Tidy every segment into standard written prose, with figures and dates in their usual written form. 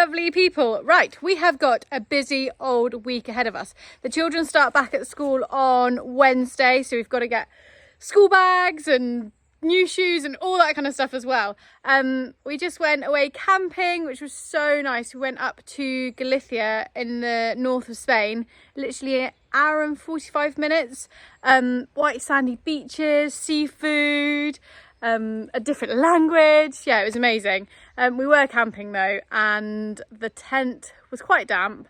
lovely people. Right, we have got a busy old week ahead of us. The children start back at school on Wednesday, so we've got to get school bags and new shoes and all that kind of stuff as well. We just went away camping, which was so nice. We went up to Galicia in the north of Spain, literally an hour and 45 minutes. White sandy beaches, seafood, a different language. Yeah, it was amazing. We were camping though, and the tent was quite damp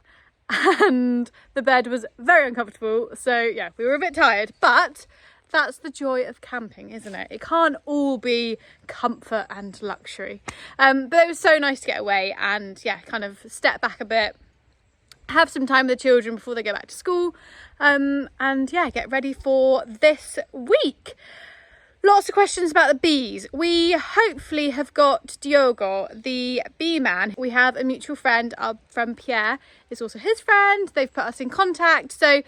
and the bed was very uncomfortable. So yeah, we were a bit tired, but that's the joy of camping, isn't it? It can't all be comfort and luxury. But it was so nice to get away and yeah, kind of step back a bit, have some time with the children before they go back to school, and yeah, get ready for this week. Lots of questions about the bees. We hopefully have got Diogo, the bee man. We have a mutual friend, our friend Pierre is also his friend. They've put us in contact. So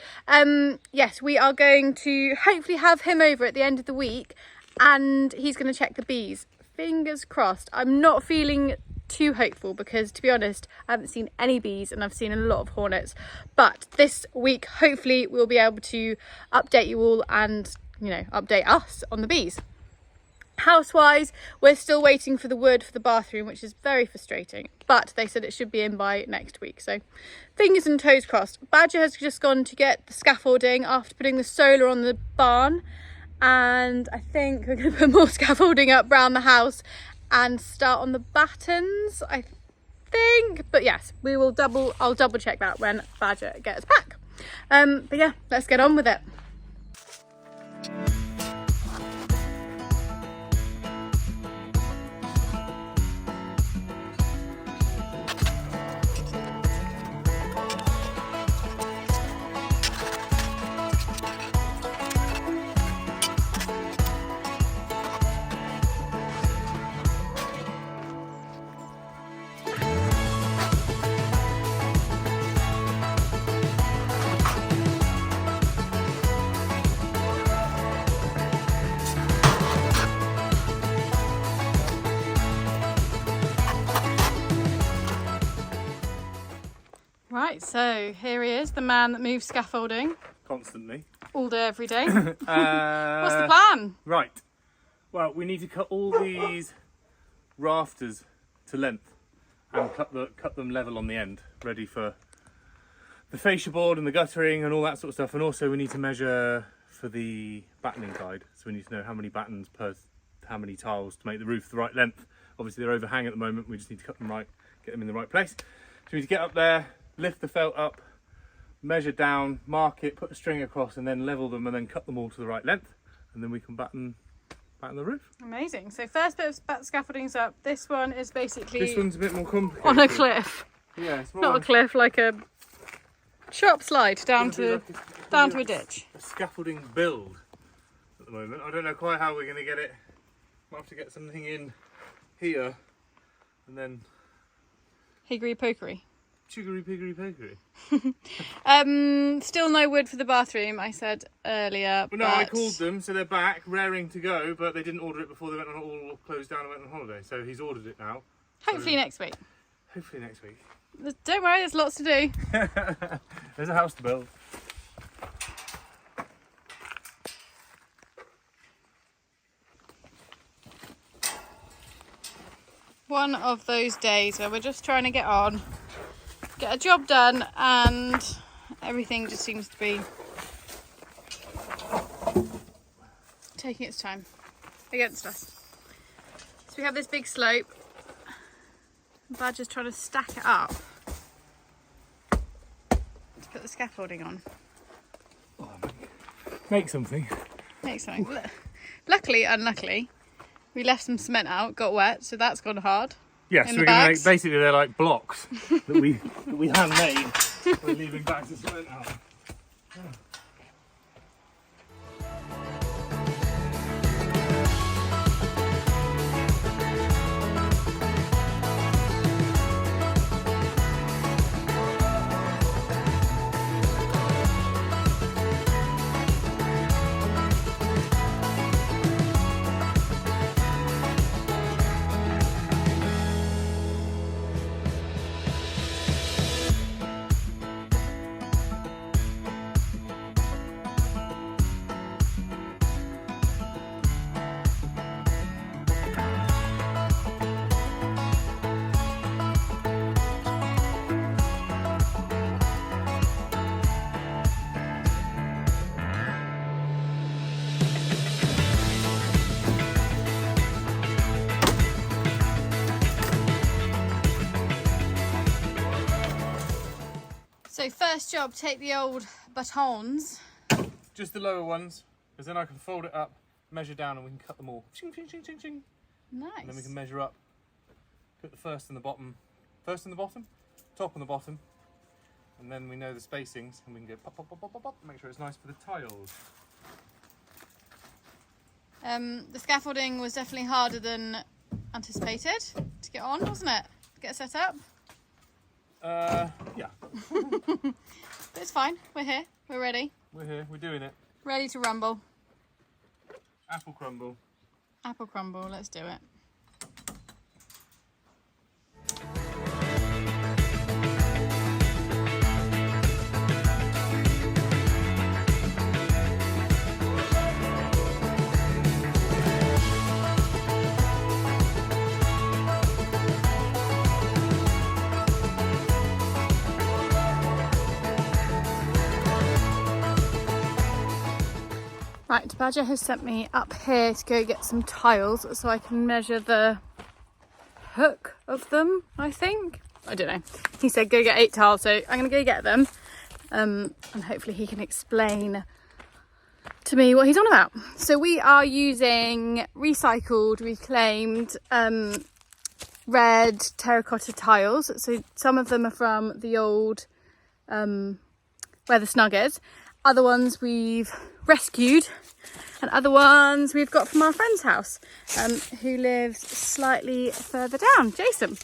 yes, we are going to hopefully have him over at the end of the week and he's going to check the bees. Fingers crossed. I'm not feeling too hopeful because, to be honest, I haven't seen any bees and I've seen a lot of hornets. But this week, hopefully we'll be able to update you all and update us on the bees. House-wise, we're still waiting for the wood for the bathroom, which is very frustrating, but they said it should be in by next week, so fingers and toes crossed. Badger has just gone to get the scaffolding after putting the solar on the barn, and I think we're going to put more scaffolding up around the house and start on the battens, I think. But yes, I'll double check that when Badger gets back. But yeah, let's get on with it. Right, so here he is, the man that moves scaffolding. Constantly. All day, every day. What's the plan? Right. Well, we need to cut all these rafters to length and cut them level on the end, ready for the fascia board and the guttering and all that sort of stuff. And also we need to measure for the battening guide. So we need to know how many battens per how many tiles to make the roof the right length. Obviously they're overhang at the moment. We just need to cut them right, get them in the right place. So we need to get up there, lift the felt up, measure down, mark it, put the string across and then level them and then cut them all to the right length, and then we can batten the roof. Amazing. So first bit of scaffolding's up. This one is basically... This one's a bit more complicated. On a cliff. Yeah, it's more not a cliff, like a sharp slide down to a ditch. A scaffolding build at the moment. I don't know quite how we're going to get it. We'll have to get something in here and then... Higgery pokery. Chiggery piggery pokery. Still no wood for the bathroom, I said earlier. Well, no, I called them, so they're back, raring to go, but they didn't order it before they went on all closed down and went on holiday. So he's ordered it now. Hopefully next week. Hopefully next week. Don't worry, there's lots to do. There's a house to build. One of those days where we're just trying to get on, get a job done, and everything just seems to be taking its time against us. So we have this big slope. Badger's trying to stack it up to put the scaffolding on. Oh, make something. Make something. Luckily, unluckily, we left some cement out, got wet, so that's gone hard. Yes, so we're going to make, basically they're like blocks that we handmade. We're leaving bags of cement out. Oh. So first job, take the old batons. Just the lower ones, because then I can fold it up, measure down, and we can cut them all. Ching, ching, ching, ching, ching. Nice. And then we can measure up. Put the first and the bottom, top and the bottom, and then we know the spacings, and we can go pop, pop, pop, pop, pop, pop. Make sure it's nice for the tiles. The scaffolding was definitely harder than anticipated to get on, wasn't it? Get set up. Yeah. But it's fine. We're here. We're ready. We're here. We're doing it. Ready to rumble. Apple crumble. Apple crumble. Let's do it. Right, Badger has sent me up here to go get some tiles so I can measure the hook of them, I think. I don't know. He said go get 8 tiles, so I'm going to go get them. And hopefully he can explain to me what he's on about. So we are using recycled, reclaimed red terracotta tiles. So some of them are from the old, where the snug is. Other ones we've rescued, and other ones we've got from our friend's house, who lives slightly further down, Jason.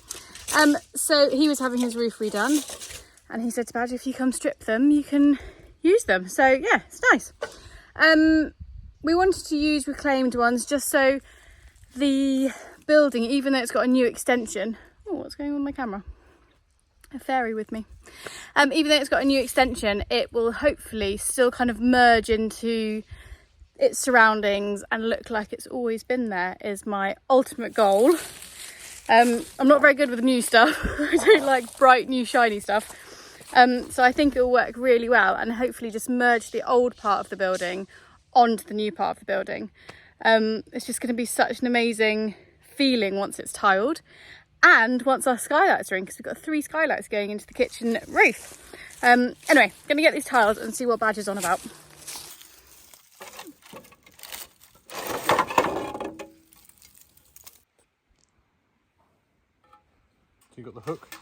So he was having his roof redone, and he said to Badger, if you come strip them, you can use them. So yeah, it's nice. We wanted to use reclaimed ones just so the building, even though it's got a new extension. Oh, what's going on with my camera? A fairy with me. Even though it's got a new extension, it will hopefully still kind of merge into its surroundings and look like it's always been there, is my ultimate goal. I'm not very good with new stuff. I don't like bright new shiny stuff. So I think it will work really well and hopefully just merge the old part of the building onto the new part of the building. It's just going to be such an amazing feeling once it's tiled. And once our skylights are in, because we've got 3 skylights going into the kitchen roof. Anyway, gonna get these tiles and see what Badger's on about. So you've got the hook,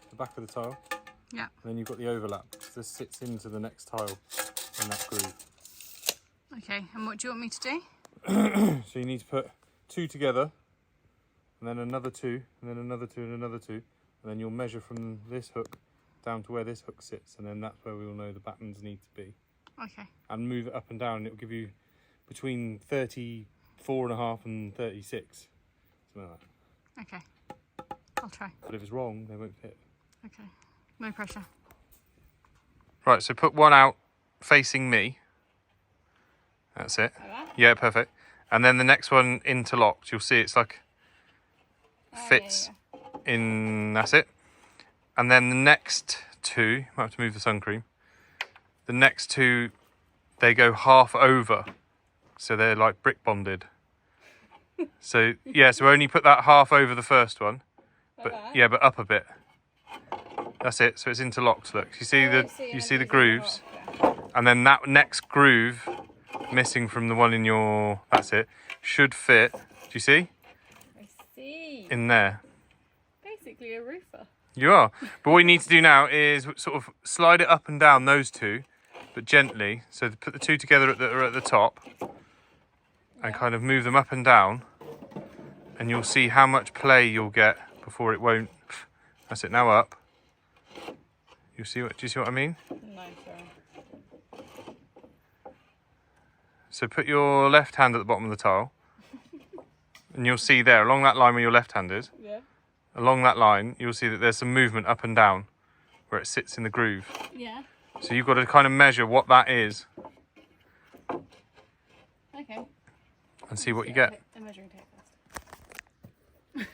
the back of the tile. Yeah. And then you've got the overlap. This sits into the next tile in that groove. Okay, and what do you want me to do? So you need to put 2 together, and then another 2, and then another 2, and another 2, and then you'll measure from this hook down to where this hook sits, and then that's where we will know the battens need to be. Okay. And move it up and down, and it will give you between 34.5 and 36, something like that. Okay, I'll try. But if it's wrong, they won't fit. Okay, no pressure. Right, so put one out facing me. That's it. Like that? Yeah, perfect. And then the next one interlocked. You'll see it's like fits in. That's it. And then the next 2, might have to move the sun cream. The next 2, they go half over, so they're like brick bonded. So yeah, so only put that half over the first one, but yeah, but up a bit. That's it. So it's interlocked. Look, you see you see the grooves, and then that next groove missing from the one in your. That's it. Should fit. Do you see? I see. In there. Basically a roofer. You are. But what you need to do now is sort of slide it up and down those 2, but gently. So put the 2 together at the top, and kind of move them up and down, and you'll see how much play you'll get before it won't. That's it. Now up. You see what? Do you see what I mean? No, sorry. So put your left hand at the bottom of the tile, and you'll see there along that line where your left hand is. Yeah. Along that line, you'll see that there's some movement up and down where it sits in the groove. Yeah. So you've got to kind of measure what that is. Okay. And see what you get. A measuring tape first.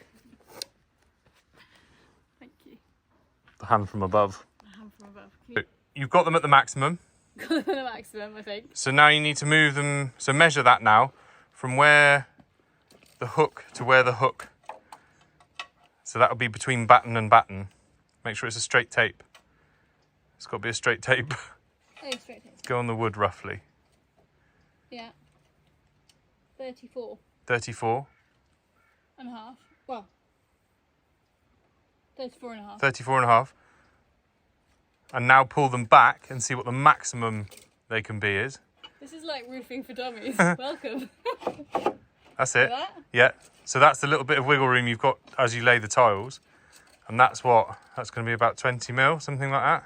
Thank you. The hand from above. A hand from above. You've got them at the maximum. Got the maximum, I think. So now you need to move them. So measure that now from where the hook to where the hook. So that will be between batten and batten. Make sure it's a straight tape. It's got to be a straight tape. Oh, straight tape. Go on the wood roughly. Yeah. 34 34. and a half. Well, 34 and a half. 34 and a half. And now pull them back and see what the maximum they can be is. This is like roofing for dummies. Welcome. That's it. That? Yeah. So that's the little bit of wiggle room you've got as you lay the tiles. And that's going to be about 20 mil, something like that.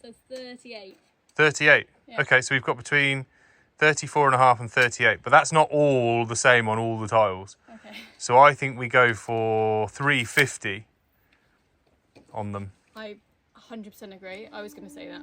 So 38. 38. Yeah. Okay, so we've got between 34 and a half and 38, but that's not all the same on all the tiles. Okay. So I think we go for 350 on them. I 100% agree. I was going to say that.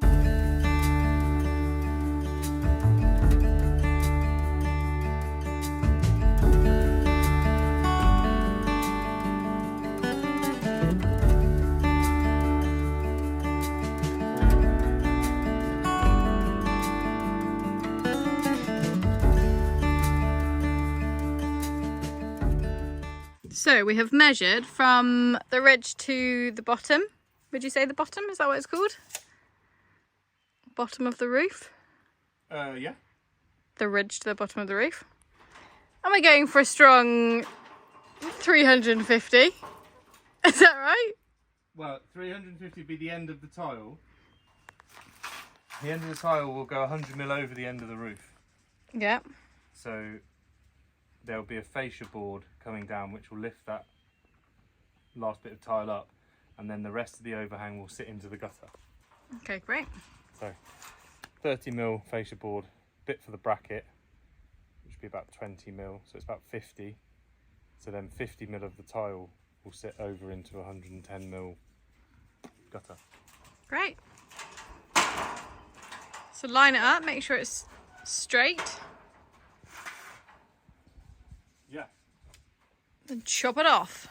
So we have measured from the ridge to the bottom. Would you say the bottom? Is that what it's called? Bottom of the roof? Yeah. The ridge to the bottom of the roof. And we're going for a strong 350. Is that right? Well, 350 would be the end of the tile. The end of the tile will go 100 mil over the end of the roof. Yeah. So there'll be a fascia board coming down which will lift that last bit of tile up, and then the rest of the overhang will sit into the gutter. Okay, great. So 30 mil fascia board, bit for the bracket, which will be about 20 mil, so it's about 50. So then 50 mil of the tile will sit over into 110 mil gutter. Great. So line it up, make sure it's straight, Yeah. and chop it off.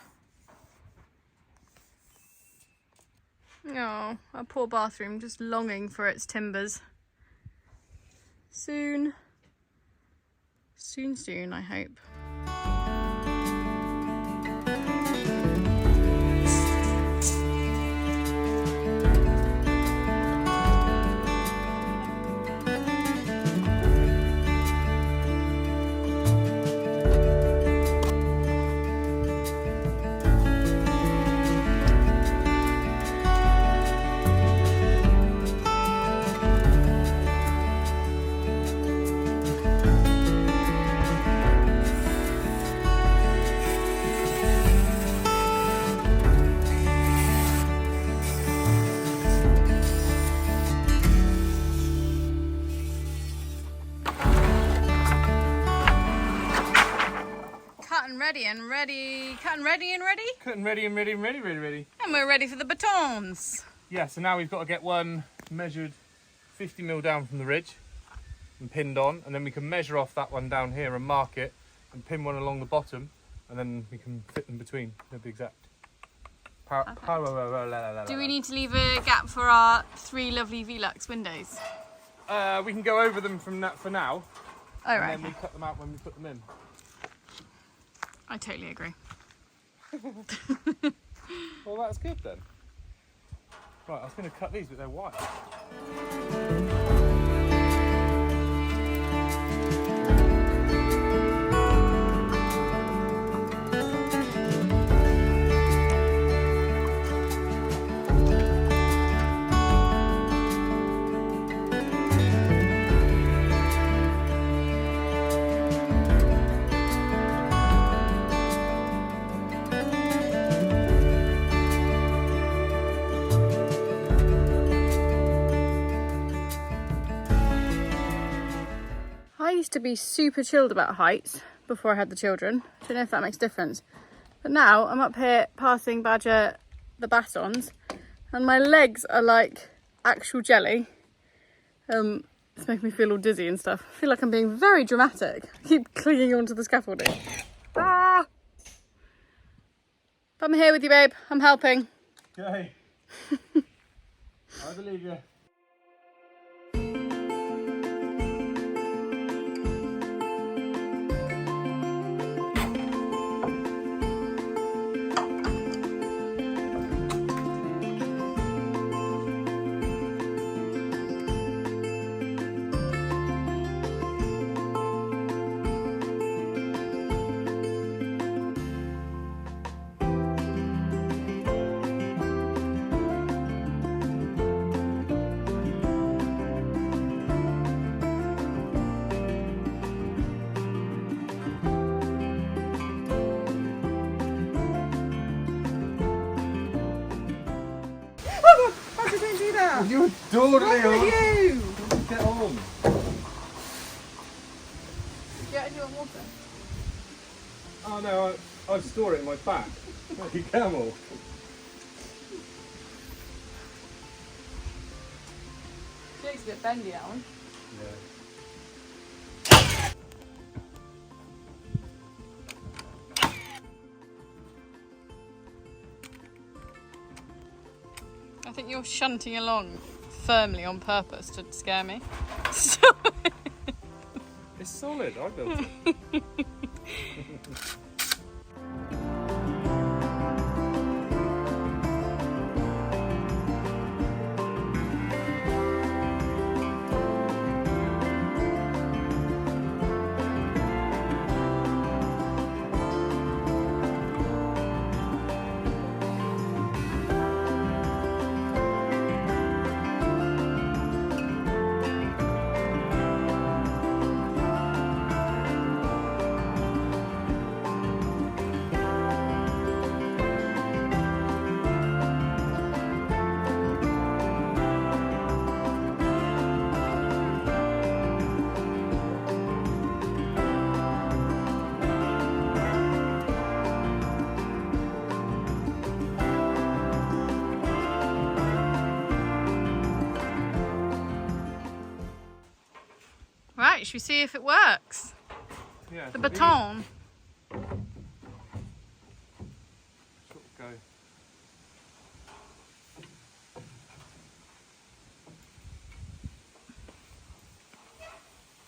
Oh, our poor bathroom, just longing for its timbers. Soon, I hope. Cutting ready and ready. Cutting ready and ready and ready, ready, ready. And we're ready for the batons. Yeah, so now we've got to get one measured 50 mil down from the ridge and pinned on, and then we can measure off that one down here and mark it and pin one along the bottom, and then we can fit them between. They'll be exact. Do we need to leave a gap for our 3 lovely Velux windows? We can go over them from that for now, Oh, and right. then we cut them out when we put them in. I totally agree. Well, that's good then. Right, I was going to cut these, but they're white. I used to be super chilled about heights before I had the children. I don't know if that makes a difference. But now I'm up here passing Badger the batons and my legs are like actual jelly. It's making me feel all dizzy and stuff. I feel like I'm being very dramatic. I keep clinging onto the scaffolding. Ah! But I'm here with you, babe. I'm helping. Okay. I believe you. Roger, don't do that. You're dawdling What's with you? Get on. Yeah, do you want water? Oh no, I'd store it in my pack. Like a camel. Jake's a bit bendy, that one. Yeah. I think you're shunting along firmly on purpose to scare me. Stop it. It's solid, I built it. Right, should we see if it works? Yeah, The baton. Sort of go.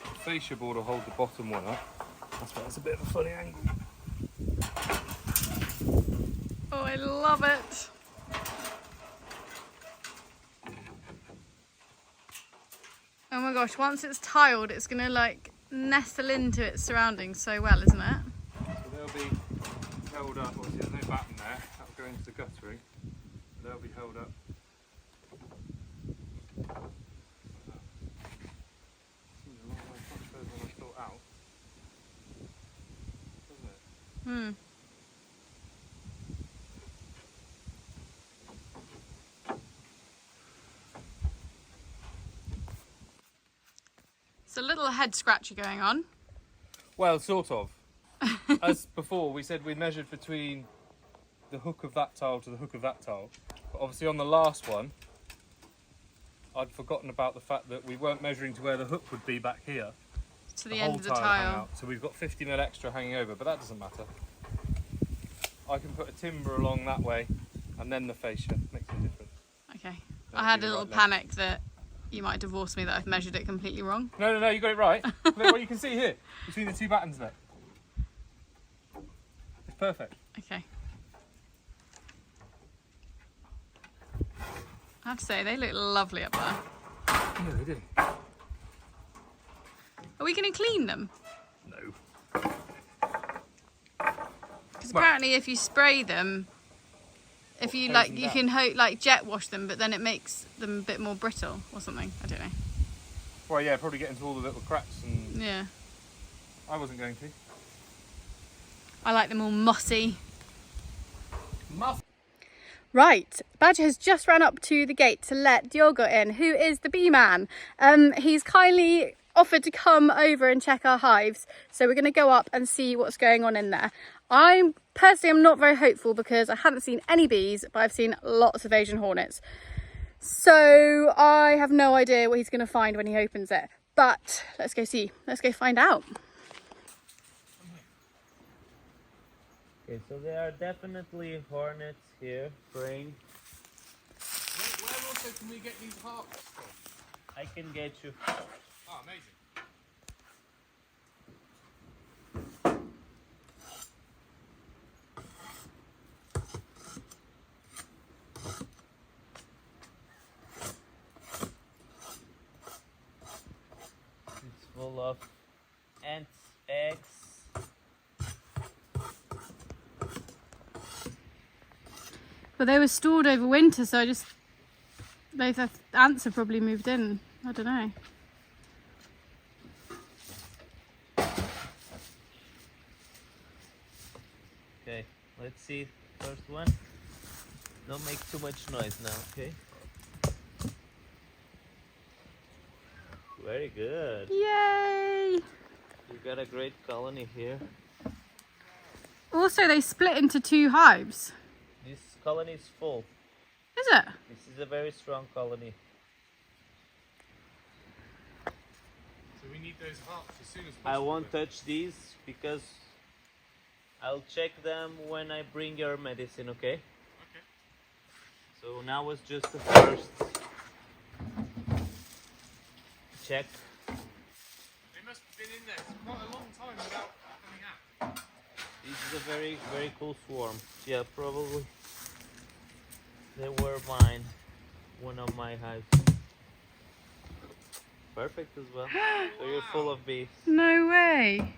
The fascia board will hold the bottom one up. That's why it's a bit of a funny angle. Oh, I love it. Oh my gosh, once it's tiled, it's gonna like nestle into its surroundings so well, isn't it? So they'll be held up. Obviously, there's no batten there. That'll go into the guttering. They'll be held up. Seems a long way much further than I thought out. Doesn't it? Hmm. It's a little head scratcher going on. Well, sort of. As before, we said we measured between the hook of that tile to the hook of that tile. But obviously on the last one, I'd forgotten about the fact that we weren't measuring to where the hook would be back here. To the end whole of the hung tile. out. So we've got 50mm extra hanging over, but that doesn't matter. I can put a timber along that way and then the fascia. Makes a difference. Okay. That'll I had be a the little right length. panic that you might divorce me that I've measured it completely wrong. No, you got it right. Look what you can see here, between the two battens there. It's perfect. Okay. I have to say, they look lovely up there. No, they didn't. Are we going to clean them? No. Because apparently if you spray them, if you Hose like, them you down. can like jet wash them, but then it makes them a bit more brittle or something. I don't know. Well, yeah, probably get into all the little cracks, and Yeah. I wasn't going to. I like them all mossy. Muff. Right, Badger has just ran up to the gate to let Diogo in, who is the bee man. He's kindly offered to come over and check our hives, so we're going to go up and see what's going on in there. I'm not very hopeful because I haven't seen any bees, but I've seen lots of Asian hornets. So I have no idea what he's going to find when he opens it. But let's go see. Let's go find out. Okay, so there are definitely hornets here spraying. Where also can we get these harps from? I can get you. Oh, amazing. It's full of ants, eggs. But they were stored over winter, so the ants have probably moved in. I don't know. Okay, let's see first one. Don't make too much noise now, okay? Very good. Yay! You got a great colony here. Also, they split into 2 hives. This colony is full. Is it? This is a very strong colony. So we need those hearts as soon as I possible. won't touch these because I'll check them when I bring your medicine, okay? Okay. So now was just the first check. They must have been in there for quite a long time without coming out. This is a very, very cool swarm. Yeah, probably they were mine. One of my hives. Perfect as well. So you're full of bees. No way.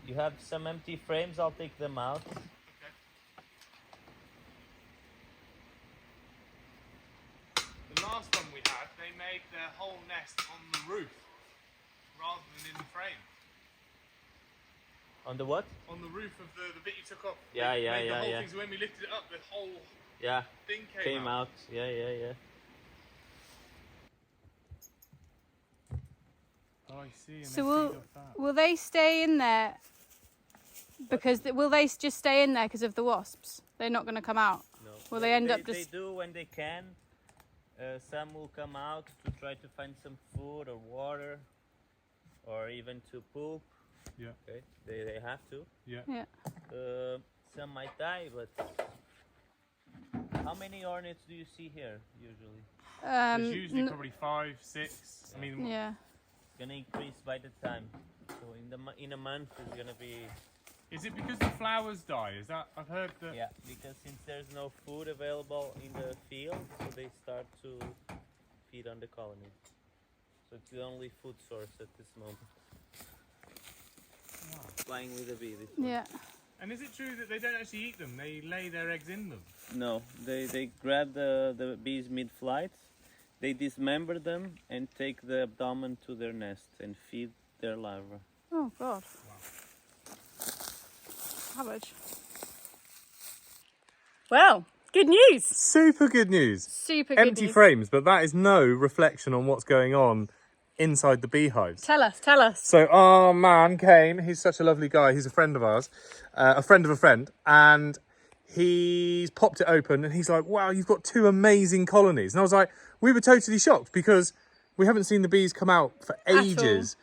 You have some empty frames, I'll take them out. Okay. The last one we had, they made their whole nest on the roof rather than in the frame. On the what? On the roof of the bit you took off. Yeah, They yeah, made yeah, the whole yeah. thing, so when we lifted it up, the whole Yeah, thing came out. Yeah, yeah, yeah. Oh, I see. And So will they stay in there? Because will they just stay in there because of the wasps? They're not going to come out. No. Will they end up They just? do when they can. Some will come out to try to find some food or water, or even to poop. Yeah. Okay, they have to. Yeah. Yeah. Some might die, but how many hornets do you see here usually? There's usually probably 5, 6. I mean, Yeah. It's gonna increase by the time. So in a month it's gonna be. is it because the flowers die? Is that I've heard that? Yeah, because since there's no food available in the field, so they start to feed on the colony. So it's the only food source at this moment. Wow. Flying with the bee. This one. Yeah. And is it true that they don't actually eat them? They lay their eggs in them. No, they grab the bees mid-flight, they dismember them and take the abdomen to their nest and feed their larvae. Oh God. Wow. Savage. Well, good news. Super good news. Super good Empty news. frames, but that is no reflection on what's going on inside the beehives. Tell us. Tell us. So our man Kane, he's such a lovely guy. He's a friend of ours, a friend of a friend, and he's popped it open and he's like, wow, you've got 2 amazing colonies. And I was like, we were totally shocked because we haven't seen the bees come out for ages.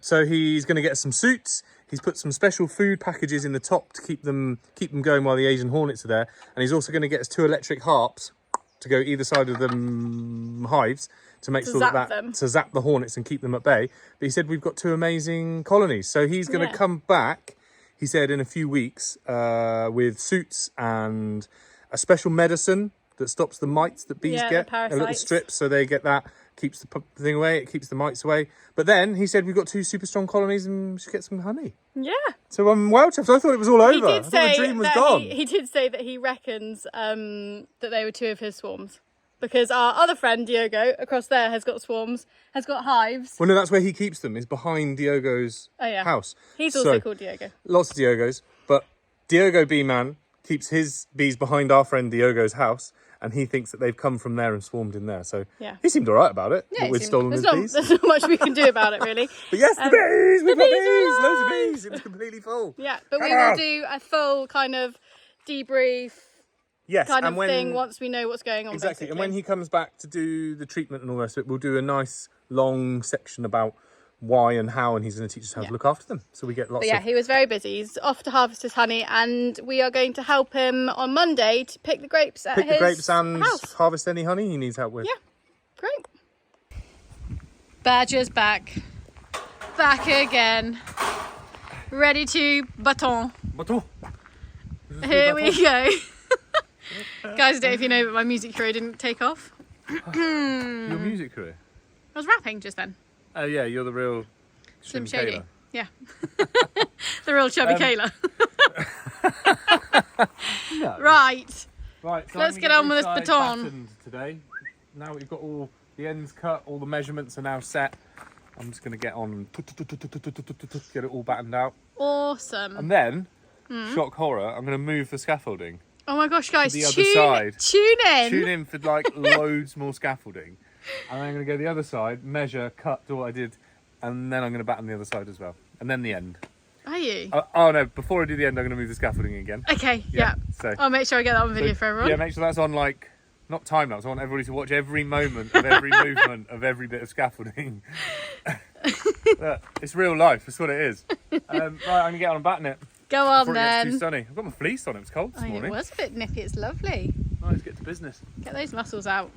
So he's going to get some suits. He's put some special food packages in the top to keep them going while the Asian hornets are there. And he's also going to get us 2 electric harps to go either side of the hives to make sure zap that them. to zap the hornets and keep them at bay. But he said we've got 2 amazing colonies. So he's going to come back, he said, in a few weeks with suits and a special medicine that stops the mites that bees Yeah, the get. A little parasites. strip so they get that, keeps the thing away, it keeps the mites away. But then he said we've got 2 super strong colonies and we should get some honey. Yeah. So I'm well chuffed. I thought it was all over. He I did thought say the dream was that gone. he did say that he reckons that they were 2 of his swarms. Because our other friend Diogo across there has got swarms, has got hives. Well, no, that's where he keeps them, is behind Diogo's Oh yeah. house. He's also So, called Diogo. lots of Diogos, but Diogo Bee Man keeps his bees behind our friend Diogo's house, and he thinks that they've come from there and swarmed in there. So Yeah. he seemed all right about it. Yeah, that we'd it seems- stolen his there's bees. There's not much we can do about it really. But yes, the bees! We've got bees are bees! Loads of alive! bees! It was completely full. Yeah, but we Come will on! do a full kind of debrief Yes, kind and of when, thing once we know what's going on. exactly. Basically. And when he comes back to do the treatment and all the rest of it, we'll do a nice long section about why and how, and he's going to teach us how to look after them. So we get lots But yeah, of... he was very busy. He's off to harvest his honey, and we are going to help him on Monday to pick the grapes at Pick his the grapes and house. harvest any honey he needs help with. Yeah, great. Badger's back. Back again. Ready to baton. Baton. Here we go. Guys, I don't know if you know, but my music career didn't take off. Your music career? I was rapping just then. Oh yeah, you're the real Slim Shim Shady. Taylor. Yeah. The real chubby Kayla. No. Right. Right, so Let's I'm get gonna on with this side baton. battened today. Now we've got all the ends cut, all the measurements are now set. I'm just going to get on and get it all battened out. Awesome. And then, shock horror, I'm going to move the scaffolding. Oh my gosh, guys, the other side. Tune in. Tune in for like loads more scaffolding. And then I'm going to go the other side, measure, cut, do what I did, and then I'm going to batten the other side as well. And then the end. Are you? Oh no, before I do the end, I'm going to move the scaffolding again. Okay, yeah. So I'll make sure I get that on video for everyone. Yeah, make sure that's on like, not time lapse. I want everybody to watch every moment of every movement of every bit of scaffolding. It's real life, that's what it is. Right, I'm going to get on and batten it. Go on Before it then. gets too sunny. I've got my fleece on, it was cold this morning. It was a bit nippy, it's lovely. Right, let's get to business. Get those muscles out.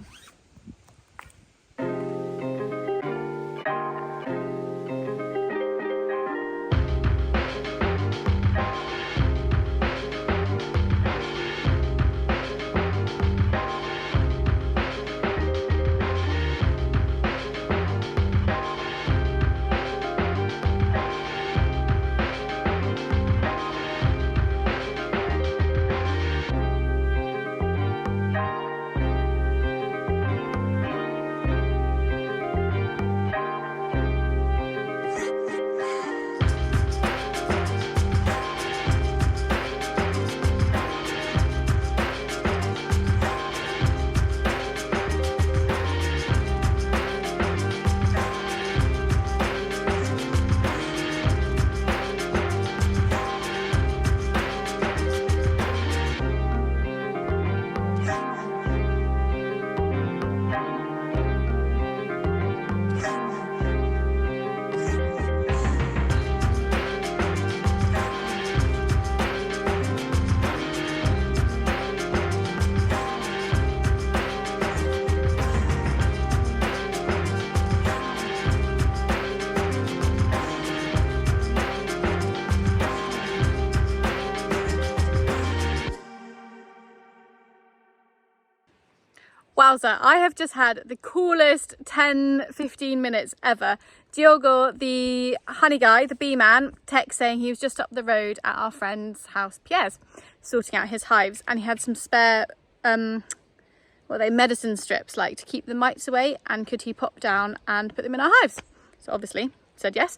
Wowza, I have just had the coolest 10-15 minutes ever. Diogo, the honey guy, the bee man, text saying he was just up the road at our friend's house, Pierre's, sorting out his hives, and he had some spare, medicine strips, like to keep the mites away, and could he pop down and put them in our hives? So obviously said yes.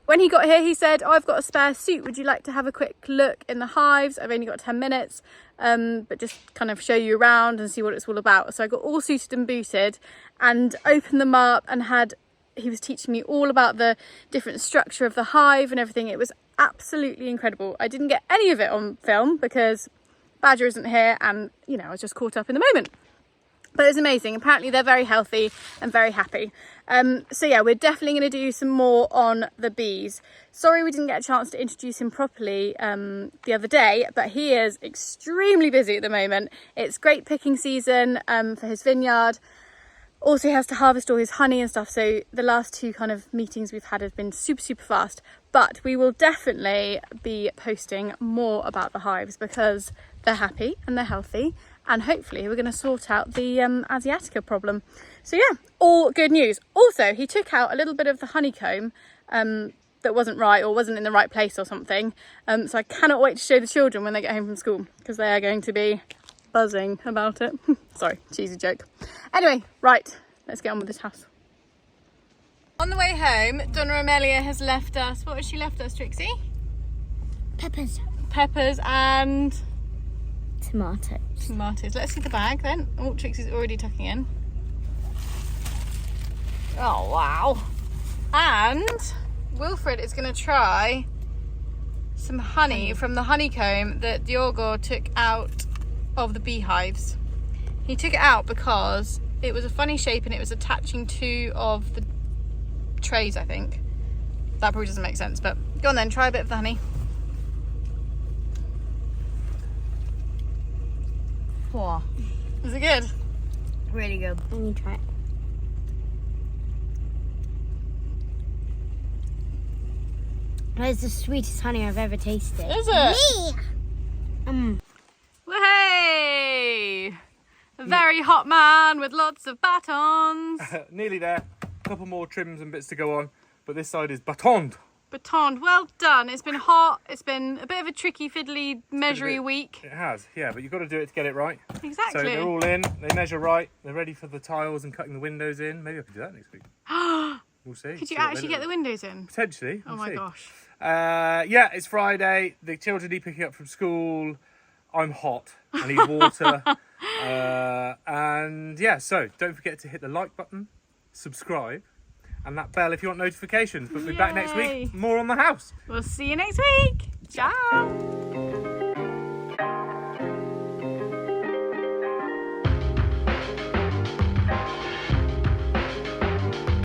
When he got here, he said, oh, I've got a spare suit. Would you like to have a quick look in the hives? I've only got 10 minutes, but just kind of show you around and see what it's all about. So I got all suited and booted and opened them up, and he was teaching me all about the different structure of the hive and everything. It was absolutely incredible. I didn't get any of it on film because Badger isn't here, and I was just caught up in the moment. But it's amazing. Apparently they're very healthy and very happy. So yeah, we're definitely going to do some more on the bees. Sorry we didn't get a chance to introduce him properly the other day, but he is extremely busy at the moment. It's great picking season for his vineyard. Also, he has to harvest all his honey and stuff. So the last two kind of meetings we've had have been super, super fast. But we will definitely be posting more about the hives because they're happy and they're healthy. And hopefully we're going to sort out the Asiatica problem. So yeah, all good news. Also, he took out a little bit of the honeycomb that wasn't right or wasn't in the right place or something. So I cannot wait to show the children when they get home from school because they are going to be buzzing about it. Sorry, cheesy joke. Anyway, right, let's get on with this house. On the way home, Donna Amelia has left us, what has she left us, Trixie? Peppers. Peppers and... Tomatoes. Let's see the bag then. Oh, Trixie's already tucking in. Oh, wow. And Wilfred is going to try some honey from the honeycomb that Diogo took out of the beehives. He took it out because it was a funny shape and it was attaching two of the trays, I think. That probably doesn't make sense, but go on then, try a bit of the honey. Wow. Is it good? Really good. Let me try it. That is the sweetest honey I've ever tasted. Is it? Me! Hey! A very hot man with lots of batons. Nearly there. A couple more trims and bits to go on, but this side is batoned. Batoned, well done. It's been hot. It's been a bit of a tricky, fiddly, measury week. It has, yeah, but you've got to do it to get it right. Exactly. So they're all in, they measure right, they're ready for the tiles and cutting the windows in. Maybe I could do that next week. We'll see. Could you actually get the windows in? Potentially. Oh my gosh. Yeah, it's Friday. The children need picking up from school. I'm hot. I need water. And yeah, so don't forget to hit the like button, subscribe, and that bell if you want notifications. But we'll be back next Yay. week. More on the house. We'll see you next week. Ciao.